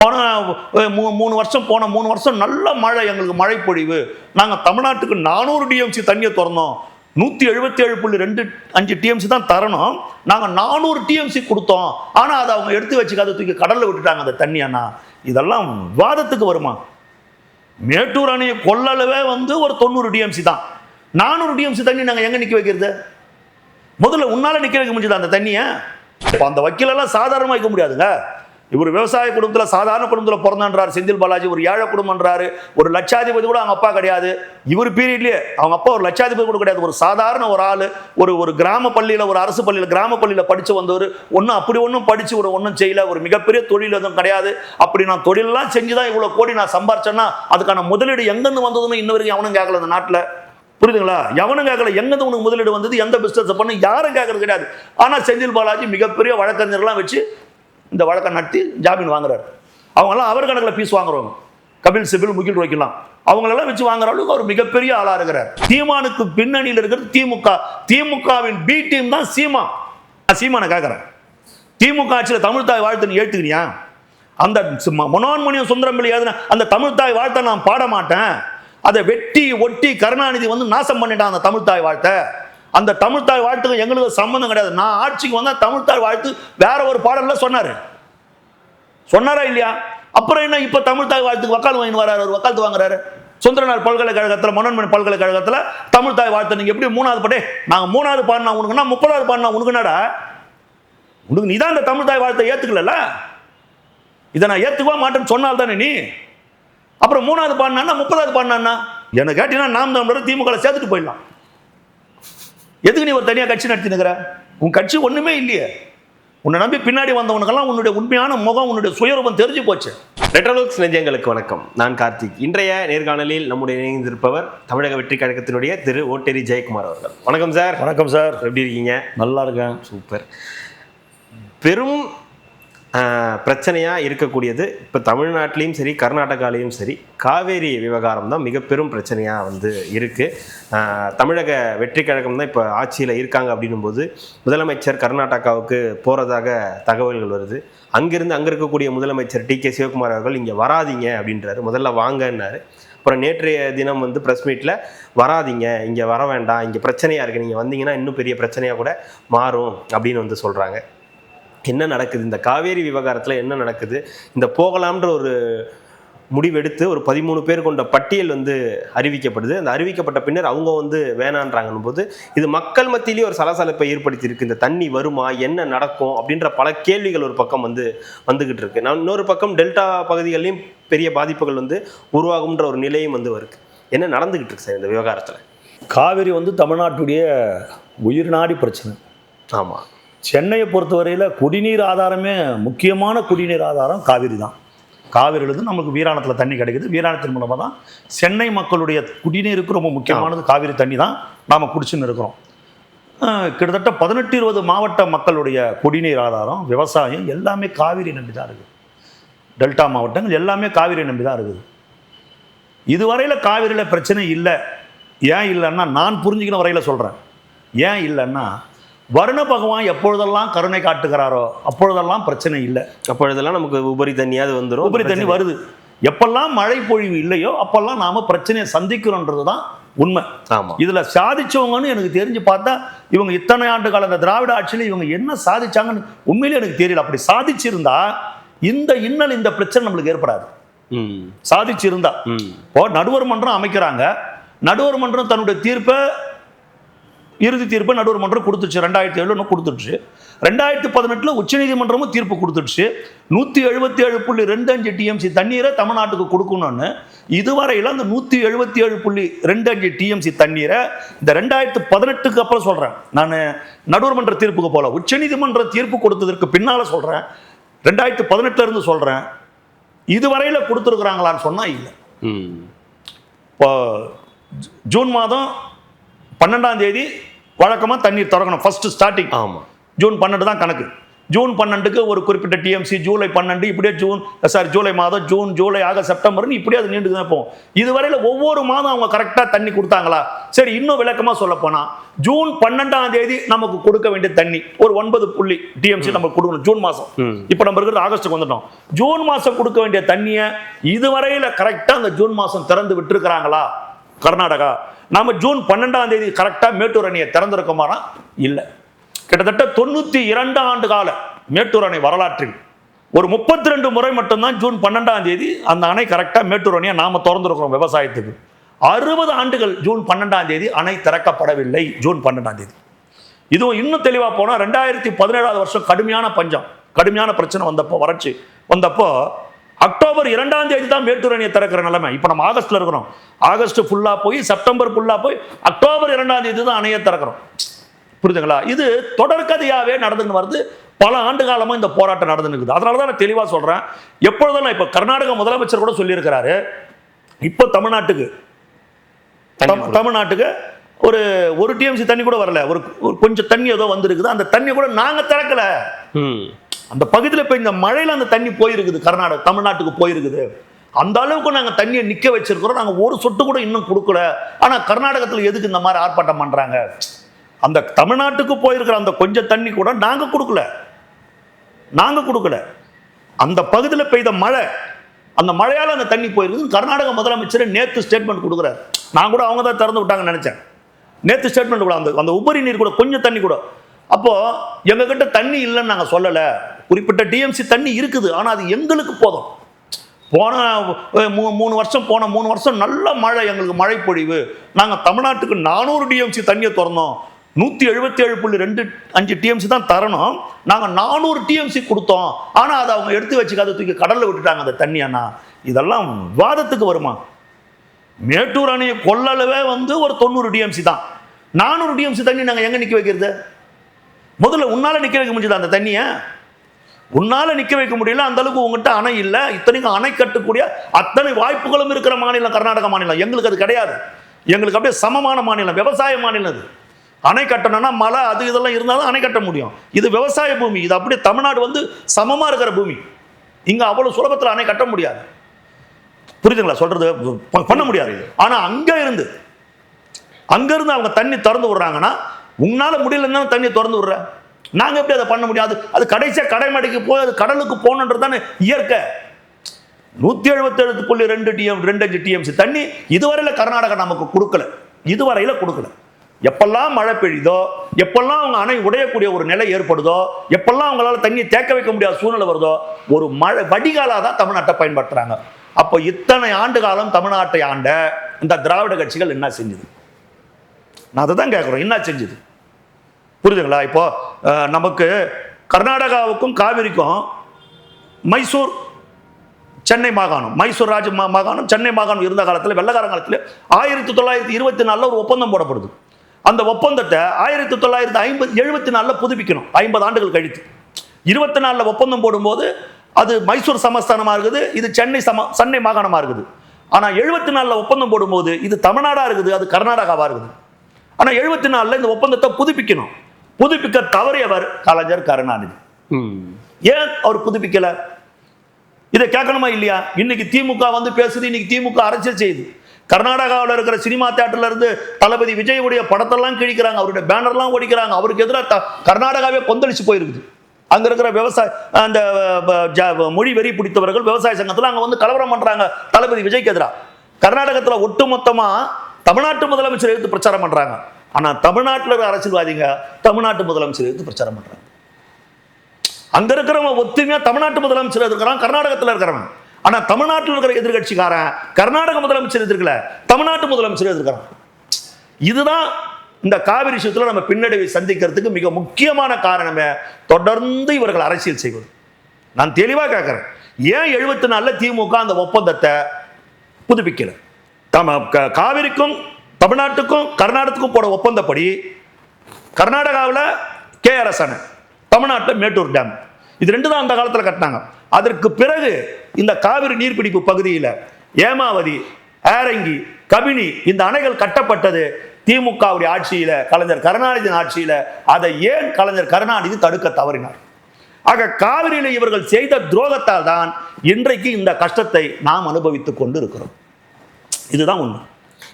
போன 3 வருஷம் போன 3 வருஷம் நல்ல மழை, எங்களுக்கு மழை பொழிவு. நாங்கள் தமிழ்நாட்டுக்கு 400 டிஎம்சி தண்ணியை திறந்தோம். 177.25 டிஎம்சி தான் தரணும். நாங்கள் 400 டிஎம்சி கொடுத்தோம். ஆனால் அதை அவங்க எடுத்து வச்சுக்காத தூக்கி கடலில் விட்டுட்டாங்க அந்த தண்ணி. அண்ணா இதெல்லாம் விவாதத்துக்கு வருமா? மேட்டூர் அணையை கொள்ளளவே ஒரு 90 டிஎம்சி தான். 400 டிஎம்சி தண்ணி நாங்கள் எங்கே நிற்க வைக்கிறது? முதல்ல உன்னால நிற்க வைக்க முடிஞ்சது அந்த தண்ணியை? அந்த வக்கீலெல்லாம் சாதாரணமாக வைக்க முடியாதுங்க. இவர் விவசாய குடும்பத்தில் சாதாரண குடும்பத்தில் பிறந்தான்றார் செந்தில் பாலாஜி. ஒரு ஏழை குடும்பம்ன்றாரு. ஒரு லட்சாதிபதி கூட அவங்க அப்பா கிடையாது. இவர் பீரியட்லேயே அவங்க அப்பா ஒரு லட்சாதிபதி கூட கிடையாது. ஒரு சாதாரண ஒரு ஆள், ஒரு கிராம பள்ளியில், ஒரு அரசு பள்ளியில், கிராம பள்ளியில் படித்து வந்தவர். ஒன்றும் படித்து ஒன்றும் செய்யல. ஒரு மிகப்பெரிய தொழில் எதுவும் கிடையாது. அப்படி நான் தொழிலெல்லாம் செஞ்சு தான் இவ்வளோ கோடி நான் சம்பாரிச்சேன்னா அதுக்கான முதலீடு எங்கேருந்து வந்ததுன்னு இன்ன வரைக்கும் எவனும் கேட்கல இந்த நாட்டில். புரியுதுங்களா? எவனும் கேட்கல. எங்கேருந்து உனக்கு முதலீடு வந்தது, எந்த பிஸ்னஸ் பண்ணு யாரும் கேட்கறது கிடையாது. ஆனால் செந்தில் பாலாஜி மிகப்பெரிய வழக்கறிஞர்லாம் வச்சு இந்த வழக்கை நடத்தி ஜாமீன் வாங்குறாரு. அவங்கெல்லாம் அவர் கணக்கில் பீஸ் வாங்குறவங்க. கபில் சிபில், முகில் ரோய்க்கலாம் அவங்களெல்லாம் வச்சு வாங்குற அளவுக்கு அவர் மிகப்பெரிய ஆளா இருக்கிறார். சீமானுக்கு பின்னணியில் இருக்கிறது திமுக. திமுகவின் பி டீம் தான் சீமா. சீமானை கேட்கிறேன், திமுக ஆட்சியில் தமிழ் தாய் வாழ்த்து நீ ஏற்றுக்கிறியா? அந்த மனோன்மணியம் சுந்தரம் பிள்ளை எழுதின அந்த தமிழ் தாய் வாழ்த்தை நான் பாட மாட்டேன். அதை வெட்டி ஒட்டி கருணாநிதி நாசம் பண்ணிட்டான் அந்த தமிழ் தாய் வாழ்த்தை. அந்த தமிழ் தாய் வாழ்த்துக்கு எங்களுக்கு சம்பந்தம் கிடையாது. நான் ஆட்சிக்கு வந்தா தமிழ் தாய் வாழ்த்து வேற ஒரு பாடல்ல சொன்னாரா இல்லையா? அப்புறம் என்ன இப்ப தமிழ் தாய் வாழ்த்துக்கு வக்கால் வாங்கி வராரு, ஒரு வக்காலத்து வாங்குறாரு. சுந்தரனார் பல்கலைக்கழகத்தில், மனோன்மணி பல்கலைக்கழகத்தில் தமிழ் தாய் வாழ்த்து நீங்க எப்படி 3வது பாட்டே நாங்க 3வது பாடினா உனக்குன்னா 30வது பாடினா உனக்கு என்னடா? உனக்கு நீதான் இந்த தமிழ் தாய் வாழ்த்தை ஏத்துக்கல. இதை நான் ஏத்துக்கவே மாட்டேன்னு சொன்னால் தானே நீ. அப்புறம் 3வது பாடினா 30வது பாடினா என்ன கேட்டீங்கன்னா நாம் தமிழர் திமுக சேர்த்துட்டு போயிடலாம். எதுக்கு நீ ஒரு தனியாக கட்சி நடத்தினுக்கிற? உன் கட்சி ஒண்ணுமே இல்லையே. உன்னை நம்பி பின்னாடி வந்தவனுக்கெல்லாம் உன்னுடைய உண்மையான முகம், உன்னுடைய சுயரூபம் தெரிஞ்சு போச்சு. ரெட்ரோலுக்ஸ் நெஞ்சங்களுக்கு வணக்கம். நான் கார்த்திக். இன்றைய நேர்காணலில் நம்முடைய இணைந்திருப்பவர் தமிழக வெற்றி கழகத்தினுடைய திரு ஓட்டேரி ஜெயக்குமார் அவர்கள். வணக்கம் சார். வணக்கம் சார். எப்படி இருக்கீங்க? நல்லா இருக்கேன். சூப்பர். பெரும் பிரச்சனையாக இருக்கக்கூடியது இப்போ தமிழ்நாட்டிலையும் சரி கர்நாடகாலையும் சரி காவேரி விவகாரம் தான் மிக பெரும் பிரச்சனையாக இருக்குது. தமிழக வெற்றி கழகம் தான் இப்போ ஆட்சியில் இருக்காங்க அப்படின்னும்போது முதலமைச்சர் கர்நாடகாவுக்கு போகிறதாக தகவல்கள் வருது. அங்கே இருக்கக்கூடிய முதலமைச்சர் டி.கே. சிவகுமார் அவர்கள் இங்கே வராதிங்க அப்படின்றாரு. முதல்ல வாங்கன்னாரு. அப்புறம் நேற்றைய தினம் ப்ரெஸ் மீட்டில் வராதிங்க, இங்கே வர வேண்டாம், இங்கே பிரச்சனையாக இருக்குது, நீங்கள் வந்தீங்கன்னா இன்னும் பெரிய பிரச்சனையாக கூட மாறும் அப்படின்னு சொல்கிறாங்க. என்ன நடக்குது இந்த காவேரி விவகாரத்தில்? என்ன நடக்குது? இந்த போகலாம்ன்ற ஒரு முடிவெடுத்து ஒரு 13 பேர் கொண்ட பட்டியல் அறிவிக்கப்படுது. அந்த அறிவிக்கப்பட்ட பின்னர் அவங்க வேணான்றாங்கன்னும் போது இது மக்கள் மத்தியிலேயே ஒரு சலசலப்பை ஏற்படுத்தியிருக்கு. இந்த தண்ணி வருமா, என்ன நடக்கும் அப்படின்ற பல கேள்விகள் ஒரு பக்கம் வந்துகிட்டு இருக்கு. நான் இன்னொரு பக்கம் டெல்டா பகுதிகளிலையும் பெரிய பாதிப்புகள் உருவாகும்ன்ற ஒரு நிலையும் வருது. என்ன நடந்துகிட்டு இருக்கு சார் இந்த விவகாரத்தில்? காவிரி தமிழ்நாட்டுடைய உயிர்நாடி பிரச்சனை. ஆமாம். சென்னையை பொறுத்தவரையில் குடிநீர் ஆதாரமே, முக்கியமான குடிநீர் ஆதாரம் காவிரி தான். காவிரியிலிருந்து நமக்கு வீராணத்தில் தண்ணி கிடைக்குது. வீராணத்தின் மூலமாக தான் சென்னை மக்களுடைய குடிநீருக்கு ரொம்ப முக்கியமானது காவிரி தண்ணி தான் நாம் குடிச்சுன்னு இருக்கிறோம். கிட்டத்தட்ட 18-20 மாவட்ட மக்களுடைய குடிநீர் ஆதாரம், விவசாயம் எல்லாமே காவிரி நம்பி தான் இருக்குது. டெல்டா மாவட்டங்கள் எல்லாமே காவிரி நம்பி தான் இருக்குது. இதுவரையில் காவிரியில் பிரச்சனை இல்லை. ஏன் இல்லைன்னா, நான் புரிஞ்சுக்கிற வரையில் சொல்கிறேன். ஏன் இல்லைன்னா, வருண பகவான் எப்பொழுதெல்லாம் கருணை காட்டுகிறாரோ அப்பொழுதெல்லாம் பிரச்சனை இல்லை. அப்பொழுதெல்லாம் நமக்கு உபரி தண்ணியாவது வந்துடும். உபரி தண்ணி வருது. எப்பெல்லாம் மழை பொழிவு இல்லையோ அப்பெல்லாம் நாம பிரச்சனையை சந்திக்கிறோன்றது தான் உண்மை. ஆமாம். இதுல சாதிச்சவங்கன்னு எனக்கு தெரிஞ்சு பார்த்தா இவங்க இத்தனை ஆண்டு கால இந்த திராவிட ஆட்சியில் இவங்க என்ன சாதிச்சாங்கன்னு உண்மையிலே எனக்கு தெரியல. அப்படி சாதிச்சிருந்தா இந்த இன்னல், இந்த பிரச்சனை நம்மளுக்கு ஏற்படாது. சாதிச்சிருந்தா இப்போ நடுவர் மன்றம் அமைக்கிறாங்க. நடுவர் மன்றம் தன்னுடைய தீர்ப்பை, இறுதி தீர்ப்பை நடுவர் மன்றம் கொடுத்துருச்சு. 2007 கொடுத்துருச்சு. 2018 உச்சநீதிமன்றமும் தீர்ப்பு கொடுத்துருச்சு. 177.25 டிஎம்சி தண்ணீரை தமிழ்நாட்டுக்கு கொடுக்கணும்னு. இதுவரையில் அந்த 177.25 டிஎம்சி தண்ணீரை இந்த 2018க்கு அப்புறம் சொல்கிறேன். நான் நடுவர் மன்ற தீர்ப்புக்கு போல, உச்சநீதிமன்ற தீர்ப்பு கொடுத்ததற்கு பின்னால் சொல்கிறேன். 2018 இருந்து சொல்கிறேன். இதுவரையில் கொடுத்துருக்குறாங்களான்னு சொன்னால் இல்லை. இப்போ ஜூன் மாதம் 12ஆம் தேதி வழக்கமாக தண்ணீர் திறக்கணும். First starting. ஆமாம். ஜூன் 12 தான் கணக்கு. ஜூன் 12க்கு ஒரு குறிப்பிட்ட டிஎம்சி, ஜூலை 12 இப்படியே ஜூலை மாதம், ஜூன், ஜூலை, ஆகஸ்ட், செப்டம்பர்னு இப்படியே அது நீண்டு தான் போகும். இதுவரையில் ஒவ்வொரு மாதம் அவங்க கரெக்டாக தண்ணி கொடுத்தாங்களா? சரி, இன்னும் விளக்கமாக சொல்ல போனால் ஜூன் 12ஆம் தேதி நமக்கு கொடுக்க வேண்டிய தண்ணி ஒரு 9 டிஎம்சி நமக்கு கொடுக்கணும் ஜூன் மாதம். இப்போ நம்ம இருக்கிறது ஆகஸ்ட்டுக்கு வந்துட்டோம். ஜூன் மாதம் கொடுக்க வேண்டிய தண்ணியை இதுவரையில் கரெக்டாக அந்த ஜூன் மாதம் திறந்து விட்டுருக்கிறாங்களா கர்நாடகா? நம்ம ஜூன் 12ஆம் தேதி கரெக்டாக மேட்டூர் அணையை திறந்திருக்கோமானா இல்லை. கிட்டத்தட்ட 92 ஆண்டு கால மேட்டூர் அணை வரலாற்றில் ஒரு 32 முறை மட்டும்தான் ஜூன் 12ஆம் தேதி அந்த அணை கரெக்டாக மேட்டூர் அணையை நாம திறந்துருக்கிறோம் விவசாயத்துக்கு. 60 ஆண்டுகள் ஜூன் 12ஆம் தேதி அணை திறக்கப்படவில்லை. ஜூன் 12ஆம் தேதி. இதுவும் இன்னும் தெளிவாக போனால் 2017 வருஷம் கடுமையான பஞ்சம், கடுமையான பிரச்சனை வந்தப்போ, வறட்சி வந்தப்போ அக்டோபர் 2ஆம் தேதி தான் மேட்டூர் அணையை திறக்கிற நிலைமை. இப்போ நம்ம ஆகஸ்ட்ல இருக்கிறோம். ஆகஸ்ட் ஃபுல்லாக போய் செப்டம்பர் ஃபுல்லாக போய் அக்டோபர் 2ஆம் தேதி தான் அணையை திறக்கிறோம். புரியுதுங்களா? இது தொடர்கதையாகவே நடந்துன்னு வருது. பல ஆண்டு காலமாக இந்த போராட்டம் நடந்துன்னு. அதனால தான் நான் தெளிவாக சொல்கிறேன். எப்பொழுதெல்லாம் இப்போ கர்நாடக முதலமைச்சர் கூட சொல்லியிருக்கிறாரு, இப்போ தமிழ்நாட்டுக்கு ஒரு டிஎம்சி தண்ணி கூட வரல, ஒரு கொஞ்சம் தண்ணி ஏதோ வந்திருக்குது. அந்த தண்ணி கூட நாங்கள் திறக்கல. அந்த பகுதியில் இப்போ இந்த மழையில் அந்த தண்ணி போயிருக்குது, தமிழ்நாட்டுக்கு போயிருக்குது. அந்த அளவுக்கு நாங்கள் தண்ணியை நிற்க வச்சிருக்கிறோம். நாங்கள் ஒரு சொட்டு கூட இன்னும் கொடுக்கல. ஆனால் கர்நாடகத்தில் எதுக்கு இந்த மாதிரி ஆர்ப்பாட்டம் பண்ணுறாங்க? அந்த தமிழ்நாட்டுக்கு போயிருக்கிற அந்த கொஞ்சம் தண்ணி கூட நாங்கள் கொடுக்கல. அந்த பகுதியில் பெய்த மழை, அந்த மழையால் அந்த தண்ணி போயிருக்குது. கர்நாடக முதலமைச்சர் நேற்று ஸ்டேட்மெண்ட் கொடுக்குறாரு. நான் கூட அவங்க தான் திறந்து விட்டாங்கன்னு நினைச்சேன். நேற்று ஸ்டேட்மெண்ட் கூட அந்த உபரி நீர் கூட கொஞ்சம் தண்ணி கூட. அப்போ எங்ககிட்ட தண்ணி இல்லைன்னு நாங்கள் சொல்லலை. குறிப்பிட்ட டிஎம்சி தண்ணி இருக்குது, ஆனால் அது எங்களுக்கு போதும். போன 3 வருஷம் நல்ல மழை, எங்களுக்கு மழை பொழிவு. நாங்கள் தமிழ்நாட்டுக்கு 400 டிஎம்சி தண்ணியை திறந்தோம். 177.25 டிஎம்சி தான் தரணும். நாங்கள் 400 டிஎம்சி கொடுத்தோம். ஆனால் அதை அவங்க எடுத்து வச்சுக்காத தூக்கி கடலில் விட்டுட்டாங்க அந்த தண்ணி. அண்ணா, இதெல்லாம் வாதத்துக்கு வருமா? மேட்டூர் அணையை கொள்ளளவே ஒரு 90 டிஎம்சி தான். 400 டிஎம்சி தண்ணி நாங்கள் எங்கே நிற்க வைக்கிறது? முதல்ல உன்னால் நிற்க வைக்க முடியுது அந்த தண்ணியை? உன்னால் நிற்க வைக்க முடியல. அந்த அளவுக்கு உங்கள்கிட்ட அணை இல்லை. இத்தனைக்கும் அணை கட்டக்கூடிய அத்தனை வாய்ப்புகளும் இருக்கிற மாநிலம் கர்நாடக மாநிலம். எங்களுக்கு அது கிடையாது. எங்களுக்கு அப்படியே சமமான மாநிலம், விவசாய மாநிலம். அது அணை கட்டணும்னா மழை அது இதெல்லாம் இருந்தாலும் அணை கட்ட முடியும். இது விவசாய பூமி. இது அப்படியே தமிழ்நாடு சமமாக இருக்கிற பூமி. இங்கே அவ்வளோ சுலபத்தில் அணை கட்ட முடியாது. புரியுதுங்களா சொல்றது? பண்ண முடியாது. ஆனால் அங்கேருந்து அவங்க தண்ணி திறந்து விடுறாங்கன்னா, உங்களால் முடியலன்னா தண்ணி திறந்து விடுற, நாங்கள் எப்படி அதை பண்ண முடியாது? அது கடைசியாக கடைமடைக்கு போய் அது கடலுக்கு போகணுன்றது தானே இயற்கை. 177.25 டிஎம்சி தண்ணி இதுவரையில் கர்நாடகா நமக்கு கொடுக்கல. இதுவரையில் கொடுக்கல. எப்பெல்லாம் மழை பெய்யுதோ, எப்பெல்லாம் அவங்க அணை உடையக்கூடிய ஒரு நிலை ஏற்படுதோ, எப்பெல்லாம் அவங்களால தண்ணியை தேக்க வைக்க முடியாத சூழ்நிலை வருதோ, ஒரு மழை வடிகாலாக தான் தமிழ்நாட்டை பயன்படுத்துறாங்க. அப்போ இத்தனை ஆண்டு காலம் தமிழ்நாட்டை ஆண்ட இந்த திராவிட கட்சிகள் என்ன செஞ்சது? நான் அதை தான் கேட்குறோம். என்ன செஞ்சது? புரியுதுங்களா? இப்போ நமக்கு கர்நாடகாவுக்கும் காவிரிக்கும் மைசூர் சென்னை மாகாணம், மைசூர் ராஜ மாகாணம், சென்னை மாகாணம் இருந்த காலத்தில், வெள்ளக்கார காலத்தில் 1924 ஒரு ஒப்பந்தம் போடப்படுது. அந்த ஒப்பந்தத்தை 1974 புதுப்பிக்கணும். 50 ஆண்டுகள் கழித்து 24 ஒப்பந்தம் போடும்போது அது மைசூர் சமஸ்தானமாக இருக்குது, இது சென்னை மாகாணமாக இருக்குது. ஆனால் 74 ஒப்பந்தம் போடும்போது இது தமிழ்நாடாக இருக்குது, அது கர்நாடகாவாக இருக்குது. ஆனால் 74 இந்த ஒப்பந்தத்தை புதுப்பிக்கணும். புதுப்பிக்க தவறியவர் கலைஞர் கருணாநிதி. ஏன் அவர் புதுப்பிக்கல? இதை கேட்கணுமா இல்லையா? இன்னைக்கு திமுக பேசுது, இன்னைக்கு திமுக அரசியல் செய்யுது. கர்நாடகாவில் இருக்கிற சினிமா தியேட்டர்ல இருந்து தளபதி விஜயுடைய படத்தெல்லாம் கிழிக்கிறாங்க, அவருடைய பேனர்லாம் ஓடிக்கிறாங்க. அவருக்கு எதிராக கர்நாடகாவே கொந்தளிச்சு போயிருக்குது. அங்க இருக்கிற விவசாய அந்த மொழி வெறி பிடித்தவர்கள் விவசாய சங்கத்தில் அங்க கலவரம் பண்றாங்க தளபதி விஜய்க்கு எதிராக. கர்நாடகத்தில் ஒட்டுமொத்தமா தமிழ்நாட்டு முதலமைச்சர் எடுத்து பிரச்சாரம் பண்றாங்க. ஆனா தமிழ்நாட்டில் இருக்கிற அரசியல்வாதிங்க தமிழ்நாட்டு முதலமைச்சர் எடுத்து பிரச்சாரம் பண்றாங்க. அங்க இருக்கிறவங்க ஒத்துமையா தமிழ்நாட்டு முதலமைச்சர் இருக்கிறான், கர்நாடகத்தில் இருக்கிறவன். ஆனா தமிழ்நாட்டில் இருக்கிற எதிர்கட்சிக்காரன் கர்நாடக முதலமைச்சர் எதிர்க்கல, தமிழ்நாட்டு முதலமைச்சர் எதிர்க்கிறான். இதுதான் இந்த காவிரி விஷயத்துல நம்ம பின்னடைவை சந்திக்கிறதுக்கு மிக முக்கியமான காரணமே தொடர்ந்து இவர்கள் அரசியல் செய்வது. நான் தெளிவாக கேட்கிறேன், ஏன் 74 திமுக அந்த ஒப்பந்தத்தை புதுப்பிக்கல? காவிரிக்கும் தமிழ்நாட்டுக்கும் கர்நாடகத்துக்கும் போட ஒப்பந்தப்படி கர்நாடகாவில் KRS அணை, தமிழ்நாட்டில் மேட்டூர் டேம், இது 2 தான் அந்த காலத்தில் கட்டினாங்க. அதற்கு பிறகு இந்த காவிரி நீர்பிடிப்பு பகுதியில் ஏமாவதி, ஆரங்கி, கபினி இந்த அணைகள் கட்டப்பட்டது திமுகவுடைய ஆட்சியில், கலைஞர் கருணாநிதியின் ஆட்சியில். அதை ஏன் கலைஞர் கருணாநிதி தடுக்க தவறினார்? ஆக காவிரியில் இவர்கள் செய்த துரோகத்தால் தான் இன்றைக்கு இந்த கஷ்டத்தை நாம் அனுபவித்துக் கொண்டு இருக்கிறோம். இதுதான் உண்மை.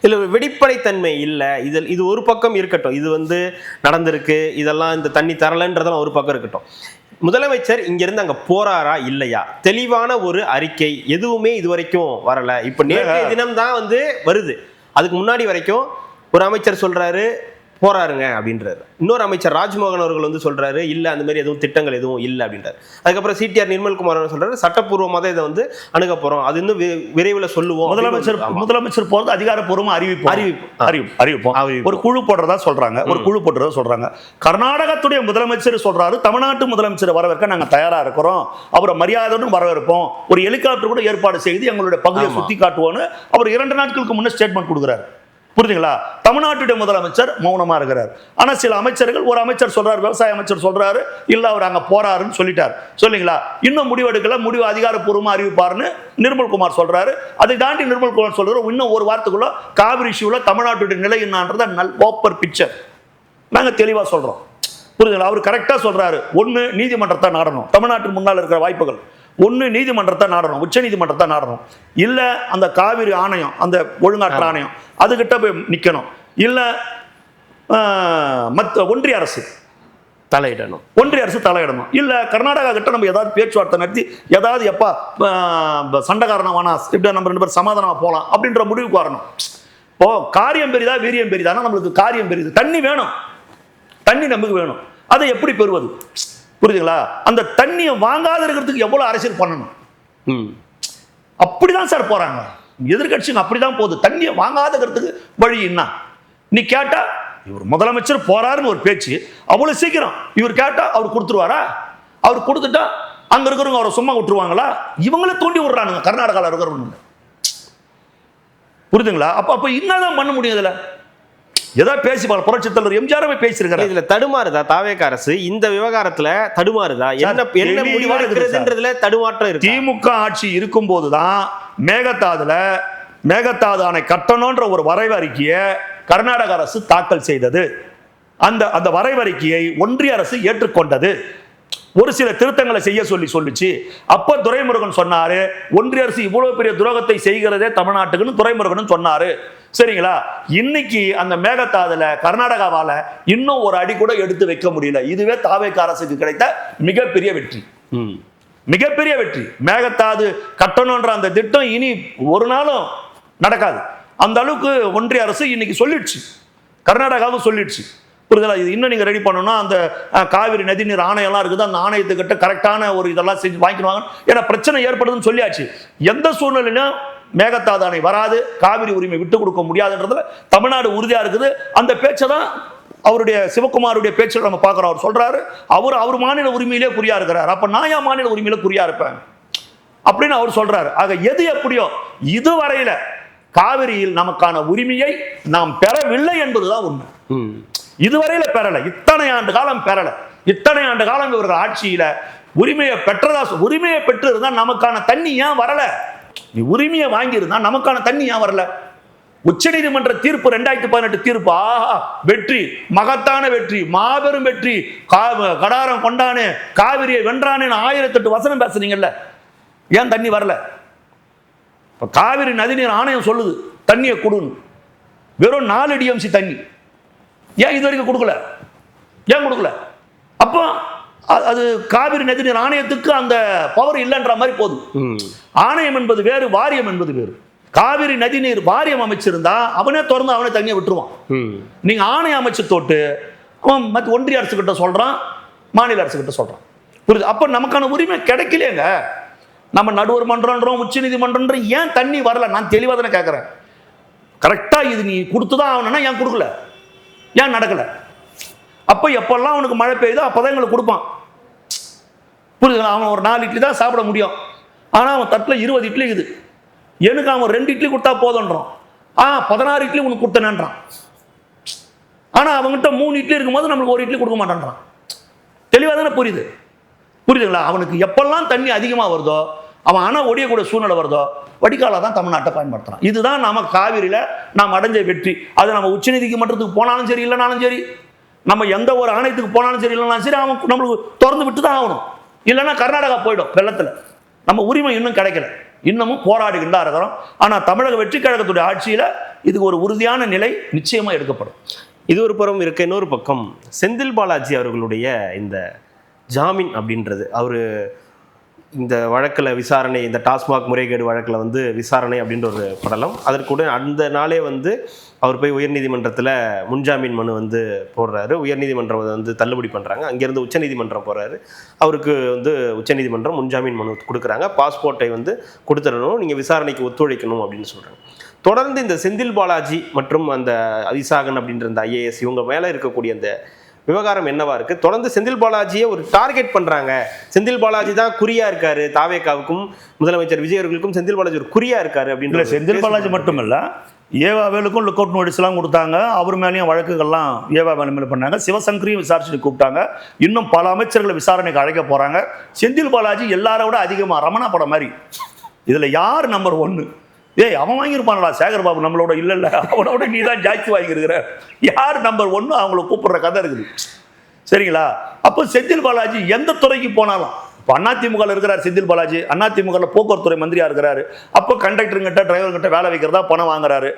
இல்ல வெளிப்படைத்தன்மை இல்லை. இது ஒரு பக்கம் இருக்கட்டும், இது நடந்திருக்கு, இதெல்லாம் இந்த தண்ணி தரலன்றதெல்லாம் ஒரு பக்கம் இருக்கட்டும். முதலமைச்சர் இங்கிருந்து அங்க போறாரா இல்லையா, தெளிவான ஒரு அறிக்கை எதுவுமே இதுவரைக்கும் வரல. இப்ப நேற்றைய தினம் தான் வருது. அதுக்கு முன்னாடி வரைக்கும் ஒரு அமைச்சர் சொல்றாரு போறாருங்க அப்படின்றாரு. இன்னொரு அமைச்சர் ராஜ்மோகன் அவர்கள் சொல்றாரு இல்ல அந்த மாதிரி எதுவும் திட்டங்கள் எதுவும் இல்லை அப்படின்றாரு. அதுக்கப்புறம் சிடிஆர் நிர்மல்குமார் சொல்றாரு சட்டப்பூர்வமா தான் இதை அணுக போறோம், அது இன்னும் விரைவில் சொல்லுவோம். முதலமைச்சர் போறது அதிகாரப்பூர்வமா அறிவிப்போம். ஒரு குழு போடுறதா சொல்றாங்க. கர்நாடகத்துடைய முதலமைச்சர் சொல்றாரு தமிழ்நாட்டு முதலமைச்சர் வரவேற்க நாங்க தயாரா இருக்கிறோம், அவரை மரியாதையுடன் வரவேற்போம், ஒரு ஹெலிகாப்டர் கூட ஏற்பாடு செய்து எங்களுடைய பகுதியை சுத்தி காட்டுவோன்னு அவர் 2 நாட்களுக்கு முன்னே ஸ்டேட்மெண்ட் கொடுக்குறாரு. புரியுதுங்களா? தமிழ்நாட்டுடைய முதலமைச்சர் மௌனமா இருக்கிறார். ஆனா சில அமைச்சர்கள், ஒரு அமைச்சர் சொல்றாரு, விவசாய அமைச்சர் சொல்றாரு இல்ல அவர் அங்க போறாருன்னு சொல்லிட்டார். சொல்லிங்களா? இன்னும் முடிவெடுக்கல, முடிவு அதிகாரப்பூர்வமா அறிவிப்பாருன்னு நிர்மல்குமார் சொல்றாரு. அதை தாண்டி நிர்மல்குமார் சொல்றாரு இன்னும் ஒரு வாரத்துக்குள்ள காவிரி இஷ்யூல தமிழ்நாட்டுடைய நிலை என்னன்றத ஓப்பர் பிக்சர் நாங்க தெளிவா சொல்றோம். புரியுதுங்களா? அவர் கரெக்டா சொல்றாரு. ஒண்ணு நீதிமன்றத்தை நாடணும், தமிழ்நாட்டுக்கு முன்னால் இருக்கிற வாய்ப்புகள், ஒன்று நீதிமன்றத்தை நாடணும், உச்ச நீதிமன்றத்தை நாடணும், இல்லை அந்த காவிரி ஆணையம், அந்த ஒழுங்காற்று ஆணையம் அதுகிட்ட போய் நிற்கணும், இல்லை ஒன்றிய அரசு தலையிடணும், இல்லை கர்நாடகா கிட்ட நம்ம ஏதாவது பேச்சுவார்த்தை நடத்தி ஏதாவது எப்பா சண்டைக்காரனவானா இப்படி நம்ம 2 பேர் சமாதானமாக போகலாம் அப்படின்ற முடிவுக்கு வரணும். இப்போ காரியம் பெரிதா வீரியம் பெரிதானா? நம்மளுக்கு காரியம் பெரிது. தண்ணி வேணும், தண்ணி நமக்கு வேணும். அதை எப்படி பெறுவது? புரியுதுங்களா? அந்த தண்ணியை வாங்காத இருக்கிறதுக்கு எவ்வளவு அரசியல் பண்ணணும்? அப்படிதான் சார் போறாங்க எதிர்கட்சிங்க, அப்படிதான் போகுது. தண்ணியை வாங்காத இருக்கிறதுக்கு வழி என்ன? நீ கேட்டா இவர் முதலமைச்சர் போறாருன்னு ஒரு பேச்சு, அவ்வளவு சீக்கிரம் இவர் கேட்டா அவர் கொடுத்துருவாரா? அவர் கொடுத்துட்டா அங்க இருக்கிறவங்க அவரை சும்மா விட்டுருவாங்களா? இவங்களே தூண்டி விடுறானுங்க கர்நாடகாவில் இருக்கிறவங்க. புரியுதுங்களா? அப்ப என்னதான் பண்ண முடியும்? இதுல ஏதாவது பேசி புரட்சித் தலைவர் எம்ஜிஆர் பேசியிருக்காரு. இதுல தடுமாறுதா தாவேக அரசு? இந்த விவகாரத்துல தடுமாறுதா? என்ன முடிவாடுறதுன்றதுல தடுமாற்றம் இருக்கு. திமுக ஆட்சி இருக்கும் போதுதான் மேகதாது அணை கட்டணும்ன்ற ஒரு வரைவு அறிக்கையை கர்நாடக அரசு தாக்கல் செய்தது. அந்த வரைவு அறிக்கையை ஒன்றிய அரசு ஏற்றுக்கொண்டது. ஒரு சில திருத்தங்களை செய்ய சொல்லிச்சு. அப்ப துரைமுருகன் சொன்னாரு ஒன்றிய அரசு இவ்வளவு பெரிய துரோகத்தை செய்கிறதே தமிழ்நாட்டுக்குன்னு துரைமுருகன் சொன்னாரு. சரிங்களா? இன்னைக்கு அந்த மேகதாதுல கர்நாடகாவால இன்னும் ஒரு அடி கூட எடுத்து வைக்க முடியல. இதுவே தாவேக அரசுக்கு கிடைத்த மிகப்பெரிய வெற்றி. மேகதாது கட்டணும்ன்ற அந்த திட்டம் இனி ஒரு நாளும் நடக்காது. அந்த அளவுக்கு ஒன்றிய அரசு இன்னைக்கு சொல்லிடுச்சு, கர்நாடகாவும் சொல்லிடுச்சு. புரியுதா? இது இன்னும் நீங்க ரெடி பண்ணணும்னா அந்த காவிரி நதிநீர் ஆணையெல்லாம் இருக்குது, அந்த ஆணையத்துக்கிட்ட கரெக்டான ஒரு இதெல்லாம் செஞ்சு வாங்கிடுவாங்க. ஏன்னா பிரச்சனை ஏற்படுதுன்னு சொல்லியாச்சு. எந்த சூழ்நிலையிலும் மேகதாது அணை வராது, காவிரி உரிமை விட்டு கொடுக்க முடியாதுன்றதுல தமிழ்நாடு உறுதியா இருக்குது. அந்த பேச்சை தான் அவருடைய சிவகுமாருடைய பேச்சில் நம்ம பார்க்கிறோம். அவர் சொல்றாரு அவர் மாநில உரிமையிலே குறியா இருக்கிறார். அப்ப நான் என் மாநில உரிமையில குறியா இருப்பேன் அப்படின்னு அவர் சொல்றாரு. ஆக எது எப்படியோ இதுவரையில காவிரியில் நமக்கான உரிமையை நாம் பெறவில்லை என்பதுதான் உண்மை. இதுவரையில பெறல, இத்தனை ஆண்டு காலம் பெறல. இத்தனை ஆண்டு காலம் இவர்கள் ஆட்சியில உரிமையை பெற்று இருந்தா நமக்கான தண்ணி ஏன் வரல? நீ உரிமையை வாங்கி இருந்தா நமக்கான தண்ணி ஏன் வரல? உச்ச நீதிமன்ற தீர்ப்பு 2018 தீர்ப்பு ஆஹா வெற்றி, மகத்தான வெற்றி, மாபெரும் வெற்றி, கடாரம் கொண்டானே காவிரியை வென்றானே 1008 வசனம் பேசுறீங்கல்ல, ஏன் தண்ணி வரல? காவிரி நதிநீர் ஆணையம் சொல்லுது தண்ணியை கொடுன்னு, வெறும் 4 டிஎம்சி தண்ணி ஏன் இது வரைக்கும் கொடுக்கல? ஏன் கொடுக்கல? அப்போ அது காவிரி நதிநீர் ஆணையத்துக்கு அந்த பவர் இல்லைன்ற மாதிரி போகுது. ஆணையம் என்பது வேறு, வாரியம் என்பது வேறு. காவிரி நதிநீர் வாரியம் அமைச்சிருந்தா அவனே திறந்து அவனே தண்ணியை விட்டுருவான். நீங்க ஆணையம் அமைச்சு தொட்டு அவன் ஒன்றிய அரசு கிட்ட சொல்றான், மாநில அரசு கிட்ட சொல்றான். புரியுது? அப்ப நமக்கான உரிமை கிடைக்கலையேங்க. நம்ம நடுவர் மன்றம்ன்றோம், உச்ச நீதிமன்றம், ஏன் தண்ணி வரல? நான் தெளிவாக தானே கேட்கிறேன். கரெக்டா இது நீ கொடுத்துதான் ஆகணும்னா ஏன் கொடுக்கல? ஏன் நடக்கல? அப்ப எப்பெல்லாம் அவனுக்கு மழை பெய்யுதோ அப்பதான் எங்களுக்கு கொடுப்பான். புரியுது? அவன் ஒரு 4 இட்லி தான் சாப்பிட முடியும். ஆனா அவன் தட்டுல 20 இட்லி இருக்குது. எனக்கு அவன் 2 இட்லி கொடுத்தா போதுன்றான். 16 இட்லி உனக்கு கொடுத்தனன்றான். ஆனா அவங்ககிட்ட 3 இட்லி இருக்கும்போது நம்மளுக்கு 1 இட்லி கொடுக்க மாட்டான்றான். தெளிவாக தானே புரியுது? புரியுதுங்களா? அவனுக்கு எப்பெல்லாம் தண்ணி அதிகமா வருதோ, அவன் ஆனா ஒடியக்கூடிய சூழ்நிலை வருதோ, வடிகால தான் தமிழ்நாட்டை பயன்படுத்துறான். இதுதான் நம்ம காவிரியில நாம் அடைஞ்ச வெற்றி. அது நம்ம உச்ச நீதிமன்றத்துக்கு போனாலும் சரி, இல்லைனாலும் சரி, நம்ம எந்த ஒரு ஆணையத்துக்கு போனாலும் சரி, இல்லைனாலும் சரி, அவன் நம்மளுக்கு திறந்து விட்டு தான் ஆகணும். இல்லைன்னா கர்நாடகா போயிடும் வெள்ளத்தில். நம்ம உரிமை இன்னும் கிடைக்கல, இன்னமும் போராடிக்கிட்டு தான் இருக்கிறோம். ஆனால் தமிழக வெற்றி கழகத்துடைய ஆட்சியில் இதுக்கு ஒரு உறுதியான நிலை நிச்சயமாக எடுக்கப்படும். இது ஒரு புறம் இருக்க, இன்னொரு பக்கம் செந்தில் பாலாஜி அவர்களுடைய இந்த ஜாமீன் அப்படின்றது, அவர் இந்த வழக்கில் விசாரணை, இந்த டாஸ்மாக் முறைகேடு வழக்கில் வந்து விசாரணை அப்படின்ற ஒரு படலம், அதற்குட அந்த நாளே வந்து அவர் போய் உயர்நீதிமன்றத்தில் முன்ஜாமீன் மனு வந்து போடுறாரு. உயர்நீதிமன்றம் வந்து தள்ளுபடி பண்ணுறாங்க. அங்கேருந்து உச்சநீதிமன்றம் போகிறாரு. அவருக்கு வந்து உச்சநீதிமன்றம் முன்ஜாமீன் மனு கொடுக்குறாங்க. பாஸ்போர்ட்டை வந்து கொடுத்துடணும், நீங்கள் விசாரணைக்கு ஒத்துழைக்கணும் அப்படின்னு சொல்கிறாங்க. தொடர்ந்து இந்த செந்தில் பாலாஜி மற்றும் அந்த விசாகன் அப்படின்ற அந்த ஐஏஎஸ் இவங்க மேலே இருக்கக்கூடிய அந்த விவகாரம் என்னவா இருக்கு? தொடர்ந்து செந்தில் பாலாஜியை ஒரு டார்கெட் பண்றாங்க. செந்தில் பாலாஜி தான் குறியா இருக்காரு, தாவேகாவுக்கும் முதலமைச்சர் விஜய் அவர்களுக்கும் செந்தில் பாலாஜி ஒரு குறியா இருக்காரு அப்படின்னு. செந்தில் பாலாஜி மட்டுமல்ல, ஏவாவேலுக்கும் லுக் அவுட் நோட்டீஸ்லாம் கொடுத்தாங்க. அவர் மேலேயும் வழக்குகள்லாம் ஏவாவேலு மேலே பண்ணாங்க. சிவசங்கரையும் விசாரிச்சுட்டு கூப்பிட்டாங்க. இன்னும் பல அமைச்சர்களை விசாரணைக்கு அழைக்க போறாங்க. செந்தில் பாலாஜி எல்லாரை விட அதிகமாக ரமணா படம் மாதிரி இதுல யார் நம்பர் 1? ஏய், அவன் வாங்கியிருப்பானடா சேகர் பாபு, நம்மளோட இல்ல அவனோட நீ தான் ஜாஸ்தி வாங்கியிருக்கிற, யார் நம்பர் 1 அவங்கள கூப்பிடுற கதை இருக்குது. சரிங்களா? அப்போ செந்தில் பாலாஜி எந்த துறைக்கு போனாலும், இப்போ அதிமுக இருக்கிறார் செந்தில் பாலாஜி, அதிமுக போக்குவரத்துறை மந்திரியா இருக்கிறாரு. அப்போ கண்டக்டருங்கிட்ட டிரைவர்கிட்ட வேலை வைக்கிறதா பணம் வாங்குறாரு,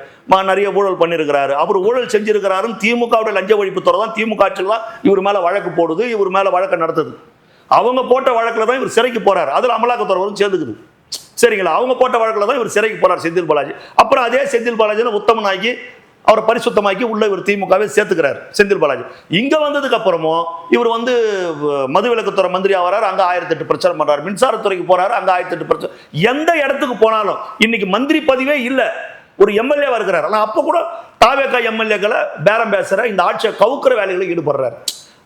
நிறைய ஊழல் பண்ணியிருக்கிறாரு. அவர் ஊழல் செஞ்சிருக்கிறாருன்னு திமுகவுடைய லஞ்ச ஒழிப்புத்துறை தான், திமுக ஆட்சியில் தான் இவர் மேல வழக்கு போடுது, இவர் மேல வழக்கு நடத்துது. அவங்க போட்ட வழக்கில் தான் இவர் சிறைக்கு போறாரு. அதில் அமலாக்கத்துறை வரும் சேர்ந்துக்குது. சரிங்களா? அவங்க போட்ட வழக்கில் தான் இவர் சிறைக்கு போறார் செந்தில் பாலாஜி. அப்புறம் அதே செந்தில் பாலாஜி உத்தமனாக்கி அவரை பரிசுத்தமாக்கி உள்ள இவர் திமுகவே சேர்த்துக்கிறார் செந்தில் பாலாஜி. இங்க வந்ததுக்கு அப்புறமும் இவர் வந்து மதுவிலக்குத்துறை மந்திரி ஆகிறார், அங்க 1008 பிரச்சனை பண்றாரு. மின்சாரத்துறைக்கு போறாரு, அங்க 1008 பிரச்சனை. எந்த இடத்துக்கு போனாலும் இன்னைக்கு மந்திரி பதவியே இல்லை, ஒரு எம்எல்ஏவா இருக்கிறார். ஆனா அப்ப கூட தாவேகா எம்எல்ஏக்களை பேரம் பேசுற, இந்த ஆட்சியை கவுக்கிற வேலைகளில் ஈடுபடுறாரு.